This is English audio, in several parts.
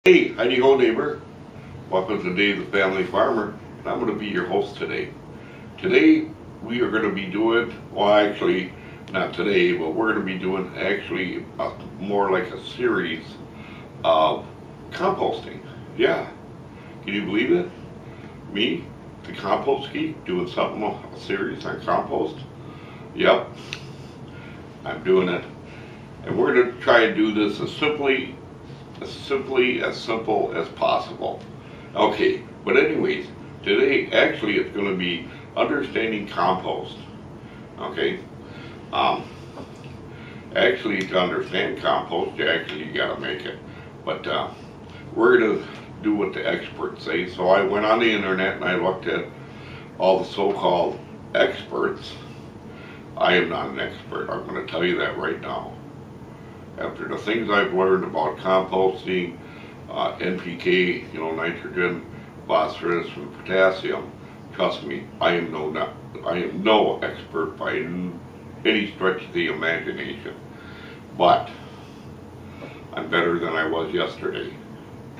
Hey, howdy ho neighbor. Welcome to Dave the Family Farmer, and I'm going to be your host today. Today we are going to be doing, well actually not today, but we're going to be doing actually more like a series of composting. Yeah, can you believe it? Me, the compost geek, doing something, a series on compost. Yep, I'm doing it. And we're going to try and do this as simple as possible. Okay, but anyways, today actually it's going to be understanding compost. Okay, um, actually to understand compost, you gotta make it. But we're going to do what the experts say. So I went on the internet and I looked at all the so-called experts. I am not an expert. I'm going to tell you that right now. After the things I've learned about composting, NPK, nitrogen, phosphorus, and potassium, trust me, I am no expert by any stretch of the imagination. But I'm better than I was yesterday.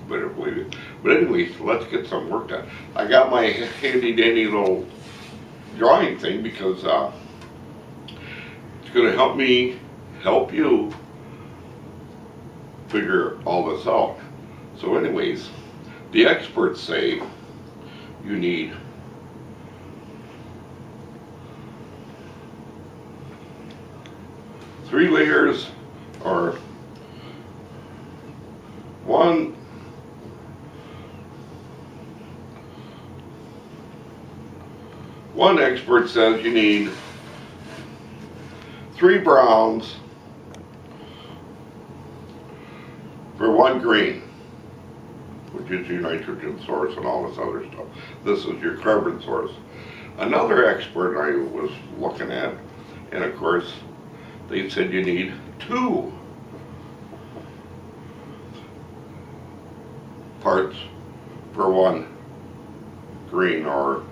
Better believe it. But anyways, let's get some work done. I got my handy dandy little drawing thing because it's going to help you figure all this out. So anyways, the experts say you need 3 layers or one expert says you need 3 browns for 1 green, which is your nitrogen source and all this other stuff. This is your carbon source. Another expert I was looking at, and of course, they said you need 2 parts per 1 green or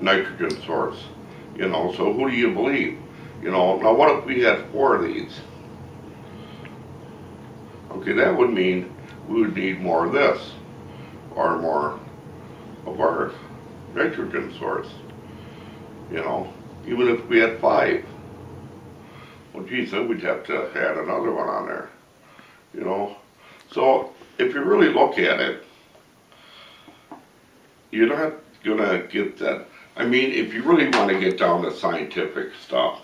nitrogen source. So who do you believe? Now what if we had 4 of these? Okay, that would mean we would need more of this, or more of our nitrogen source. Even if we had 5. Well, geez, then we'd have to add another one on there. So if you really look at it, you're not gonna get that. I mean, if you really want to get down to scientific stuff,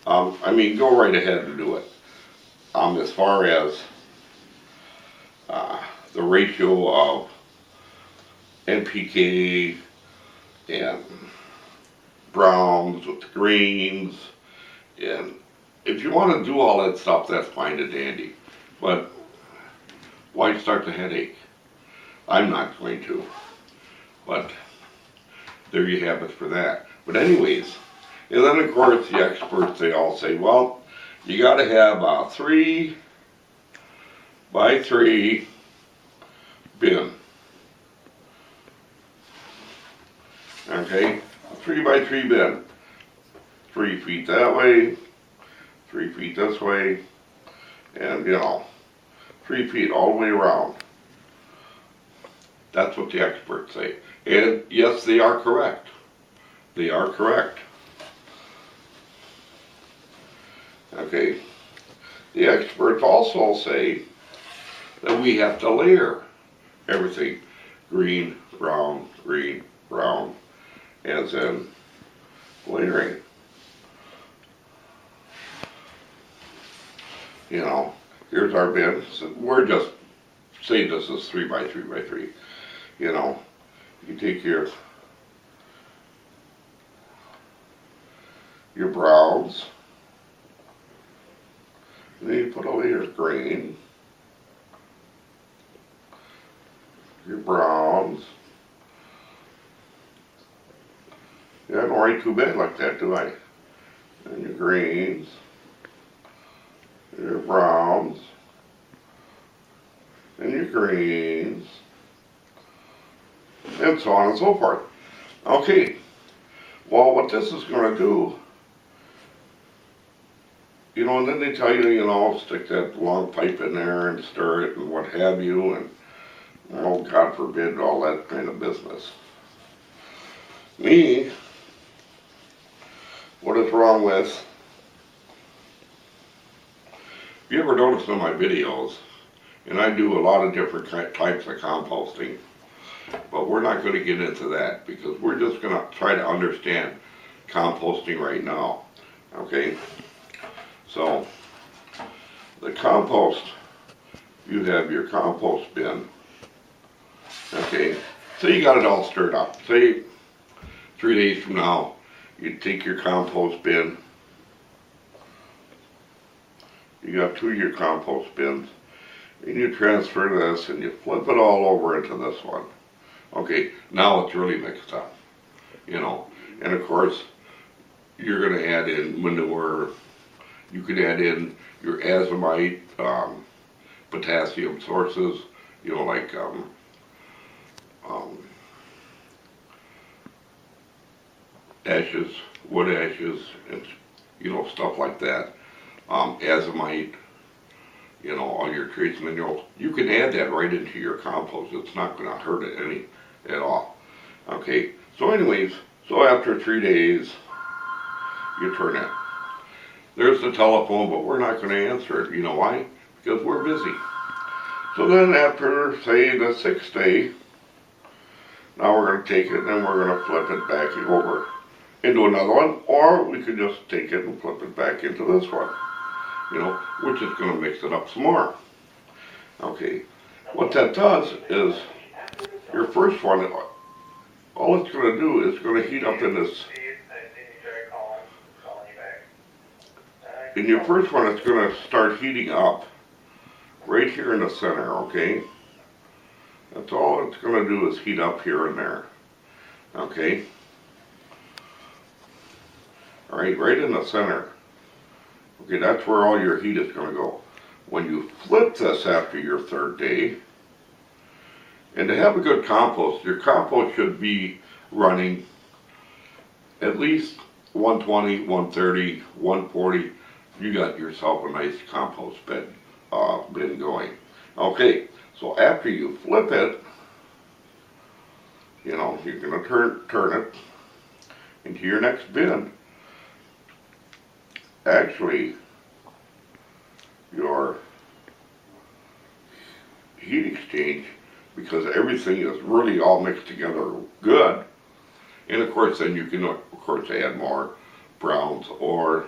go right ahead and do it. As far as the ratio of NPK and browns with greens, and if you want to do all that stuff, that's fine and dandy. But why start the headache? I'm not going to. But there you have it for that. But anyways, and then of course the experts, they all say, well, you got to have a 3 by 3 bin. Okay, a 3 by 3 bin. 3 feet that way, 3 feet this way, and 3 feet all the way around. That's what the experts say. And yes, they are correct. They are correct. Okay. The experts also say that we have to layer everything. Green, brown, as in layering. Here's our bin. So we're just saying this is 3 by 3 by 3. You take your browns, and then you put a layer of green, your browns. Yeah, I don't write too bad like that, do I? And your greens, your browns, and your greens, and so on and so forth. Okay, well, what this is going to do you know, and then they tell you, you know, stick that long pipe in there and stir it and what have you, and oh, God forbid, all that kind of business. Me, what is wrong with, if you ever notice in my videos, and I do a lot of different types of composting, but we're not going to get into that because we're just going to try to understand composting right now, okay? So, the compost, you have your compost bin, okay? So you got it all stirred up. Say 3 days from now, you take your compost bin, you got 2 of your compost bins, and you transfer this and you flip it all over into this one. Okay, now it's really mixed up, you know, and of course, you're going to add in manure. You could add in your azomite, potassium sources, you know, like ashes, wood ashes, and you know, stuff like that. Azomite, you know, all your trace minerals. You can add that right into your compost. It's not going to hurt it any at all. Okay. So, anyways, so after 3 days, you turn it. There's the telephone, but we're not going to answer it. You know why? Because we're busy. So then after, say, the 6th day, now we're going to take it and then we're going to flip it back over into another one, or we could just take it and flip it back into this one, you know, which is going to mix it up some more. Okay, what that does is your first one, all it's going to do is going to heat up in this. In your first one, it's going to start heating up right here in the center, okay? That's all it's going to do is heat up here and there, okay? All right, right in the center. Okay, that's where all your heat is going to go. When you flip this after your 3rd day, and to have a good compost, your compost should be running at least 120, 130, 140. You got yourself a nice compost bin going. Okay, so after you flip it, you know, you're going to turn it into your next bin. Actually, your heat exchange, because everything is really all mixed together good, and of course then you can of course add more browns or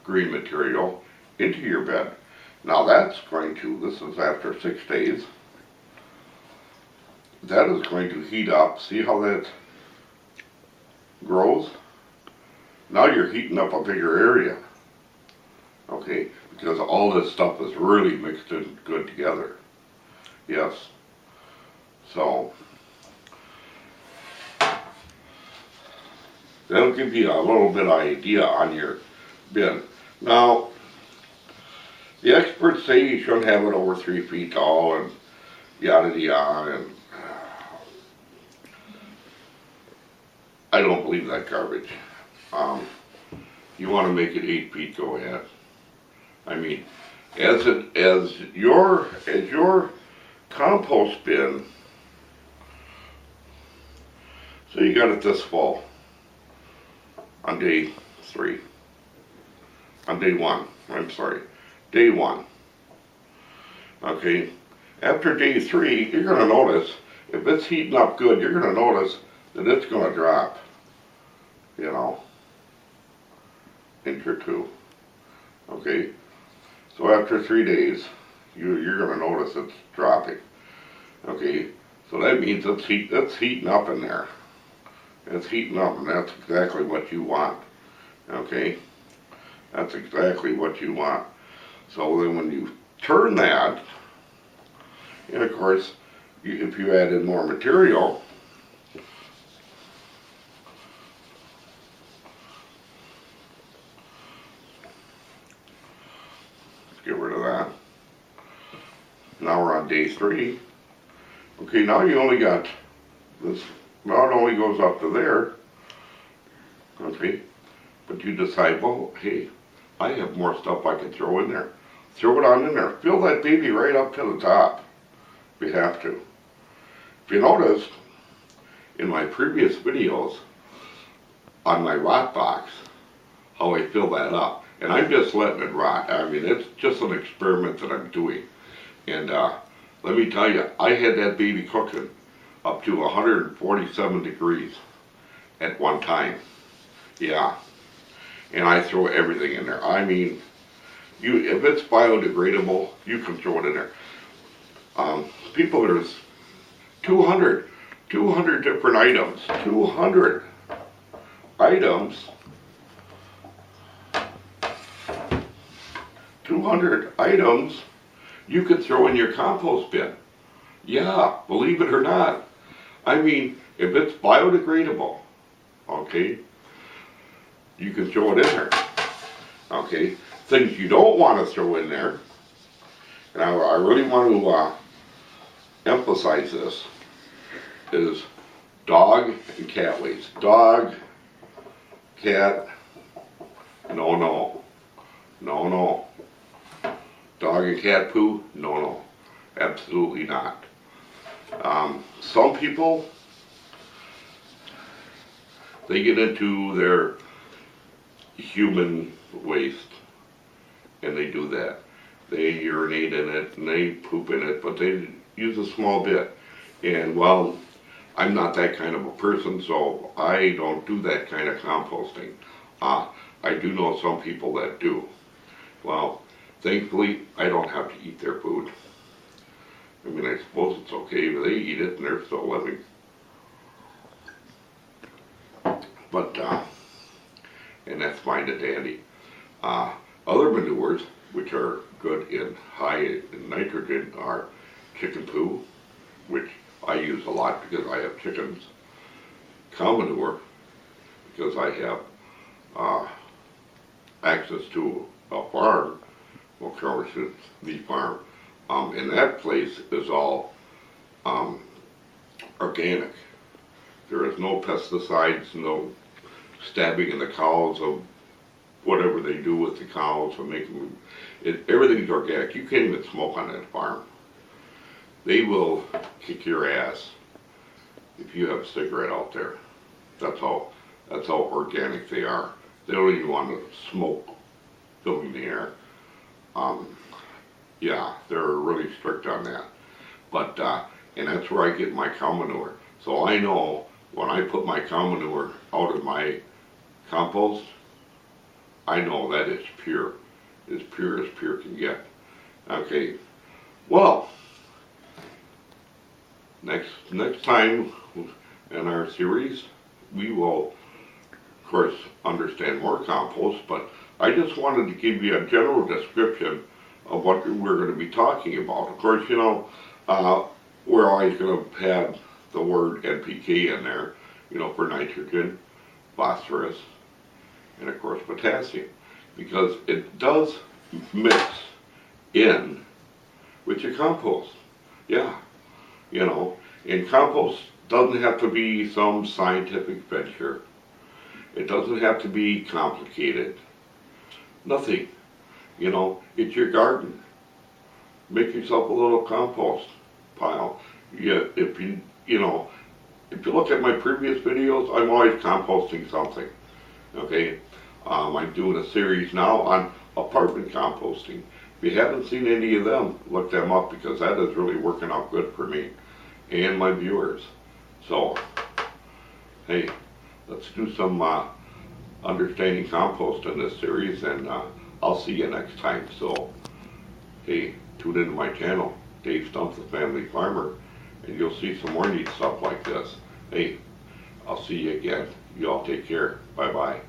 green material into your bed. Now that's going to, this is after 6 days, that is going to heat up. See how that grows? Now you're heating up a bigger area, okay, because all this stuff is really mixed in good together. Yes. So that'll give you a little bit of idea on your bin. Now, the experts say you shouldn't have it over 3 feet tall and yada yada, and I don't believe that garbage. You want to make it 8 feet, go ahead. I mean, as your compost bin, so you got it this fall on day 3, on day 1, I'm sorry, day 1. Okay, after day 3, you're going to notice, if it's heating up good, you're going to notice that it's going to drop, you know, inch or 2. Okay, so after 3 days, you're going to notice it's dropping. Okay, so that means it's heating up in there. It's heating up, and that's exactly what you want. Okay, that's exactly what you want. So then when you turn that, and of course, if you add in more material, get rid of that. Now we're on day 3. Okay, now you only got this, now it only goes up to there. Okay, but you decide, well, hey, I have more stuff I can throw in there. Throw it on in there. Fill that baby right up to the top if you have to. If you notice, in my previous videos on my rot box, how I fill that up. And I'm just letting it rot. I mean, it's just an experiment that I'm doing. And let me tell you, I had that baby cooking up to 147 degrees at one time. Yeah. And I throw everything in there. I mean, if it's biodegradable, you can throw it in there. People, there's 200 different items. 200 items. 200 items you could throw in your compost bin. Yeah, believe it or not. I mean, if it's biodegradable, okay, you can throw it in there. Okay, things you don't want to throw in there, and I really want to emphasize this, is dog and cat waste. Dog, cat, no. Dog and cat poo, no, absolutely not. Some people, they get into their human waste and they do that. They urinate in it and they poop in it, but they use a small bit. And well, I'm not that kind of a person, so I don't do that kind of composting. I do know some people that do. Well, thankfully, I don't have to eat their food. I mean, I suppose it's okay, but they eat it and they're still living. But, and that's fine and dandy. Other manures, which are good in high in nitrogen, are chicken poo, which I use a lot because I have chickens. Cow manure, because I have access to a farm, well, of course it's the farm, and that place is all organic. There is no pesticides, no stabbing in the cows of whatever they do with the cows or making everything's organic. You can't even smoke on that farm. They will kick your ass if you have a cigarette out there. That's how organic they are. They don't even want to smoke filling the air. Yeah, they're really strict on that. But and that's where I get my cow manure. So I know when I put my cow manure out of my compost, I know that it's pure. As pure can get. Okay, well, next time in our series, we will, of course, understand more compost, but I just wanted to give you a general description of what we're going to be talking about. Of course, you know, we're always going to have the word NPK in there, you know, for nitrogen, phosphorus, and of course potassium, because it does mix in with your compost. Yeah, you know, and compost doesn't have to be some scientific venture. It doesn't have to be complicated. Nothing. You know, it's your garden. Make yourself a little compost pile. Yeah, if you know, if you look at my previous videos, I'm always composting something. Okay, I'm doing a series now on apartment composting. If you haven't seen any of them, look them up because that is really working out good for me and my viewers. So, hey, let's do some understanding compost in this series, and I'll see you next time. So, hey, tune into my channel, Dave Stump the Family Farmer, and you'll see some more neat stuff like this. Hey, I'll see you again. You all take care. Bye-bye.